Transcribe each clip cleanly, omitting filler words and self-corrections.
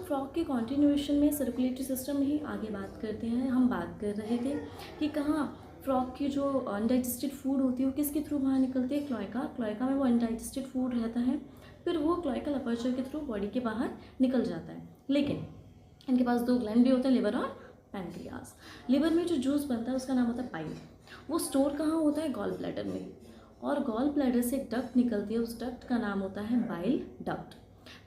Frog के continuation में circulatory system ही आगे बात करते हैं। हम बात कर रहे थे कि कहाँ फ्रॉग की जो अनडाइजेस्टेड फूड होती है वो किसके थ्रू बाहर निकलती है, क्लोएका में वो अनडाइजेस्टेड फूड रहता है, फिर वो क्लोएकल अपर्चर के थ्रू बॉडी के बाहर निकल जाता है। लेकिन इनके पास दो ग्लैंड भी होते हैं, लिवर और पैनक्रियाज। लिवर में जो जूस बनता है उसका नाम होता है पाइल। वो स्टोर कहाँ होता है, गॉल ब्लैडर में, और गॉल ब्लैडर से एक डक्ट निकलती है, उस डक्ट का नाम होता है बाइल डक्ट।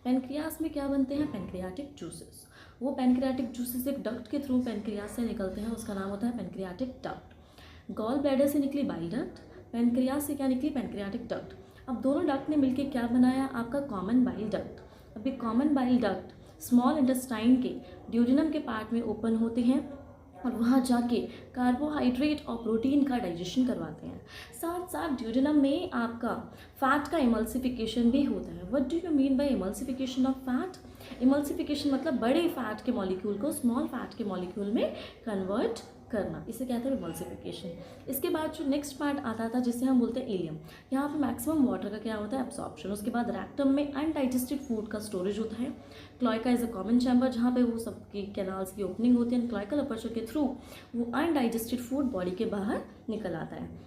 पैनक्रियाज में क्या बनते हैं, पैनक्रियाटिक जूसेस। वो पैनक्रियाटिक जूसेस एक डक्ट के थ्रू पैनक्रियाज से निकलते हैं, उसका नाम होता है पैनक्रियाटिक डक्ट। गॉल ब्लैडर से निकली बाइल डक्ट, पैनक्रियाज से क्या निकली, पैनक्रियाटिक डक्ट। अब दोनों डक्ट ने मिलकर क्या बनाया, आपका कॉमन बाइल डक्ट। अब ये common bile duct small intestine के ड्यूडेनम के पार्ट में ओपन होते हैं और वहाँ जाके कार्बोहाइड्रेट और प्रोटीन का डाइजेशन करवाते हैं। साथ साथ ड्यूडेनम में आपका फैट का इमल्सिफिकेशन भी होता है। What do you mean by emulsification of fat? Emulsification मतलब बड़े फैट के मॉलिक्यूल को स्मॉल फैट के मॉलिक्यूल में कन्वर्ट करना, इसे कहते हैं इमल्सिफिकेशन। इसके बाद जो नेक्स्ट पार्ट आता था जिसे हम बोलते हैं इलियम, यहाँ पे मैक्सिमम वाटर का क्या होता है, एब्सॉर्प्शन। उसके बाद रैक्टम में अनडाइजेस्टेड फूड का स्टोरेज होता है। Cloaca is a common chamber जहाँ पे वो सबकी कैनाल्स की ओपनिंग होती है, क्लोएकल अपर्चर के थ्रू वो अनडाइजेस्टेड फूड बॉडी के बाहर निकल आता है।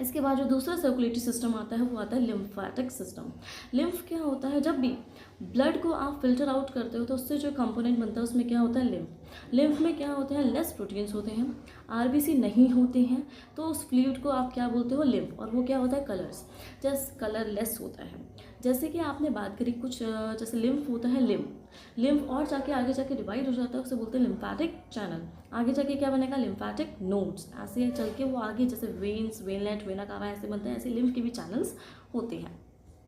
इसके बाद जो दूसरा सर्कुलेटरी सिस्टम आता है वो आता है लिम्फेटिक सिस्टम। लिम्फ क्या होता है, जब भी ब्लड को आप फिल्टर आउट करते हो तो उससे जो कंपोनेंट बनता है उसमें क्या होता है, लिम्फ। लिम्फ में क्या होते हैं, लेस प्रोटीन्स होते हैं, आरबीसी नहीं होते हैं, तो उस फ्लूइड को आप क्या बोलते हो, लिम्फ। और वो क्या होता है, कलर्स, जस्ट कलरलेस होता है। जैसे कि आपने बात करी कुछ जैसे लिम्फ होता है, लिम्फ और जाके आगे जाके डिवाइड हो जाता है, उसे बोलते हैं लिम्फेटिक चैनल। आगे जाके क्या बनेगा, लिम्फेटिक नोड्स। ऐसे चल के वो आगे जैसे वेन्स, वेनलेट, वेना कावा ऐसे बनते हैं, ऐसे लिम्फ के भी चैनल्स होते हैं।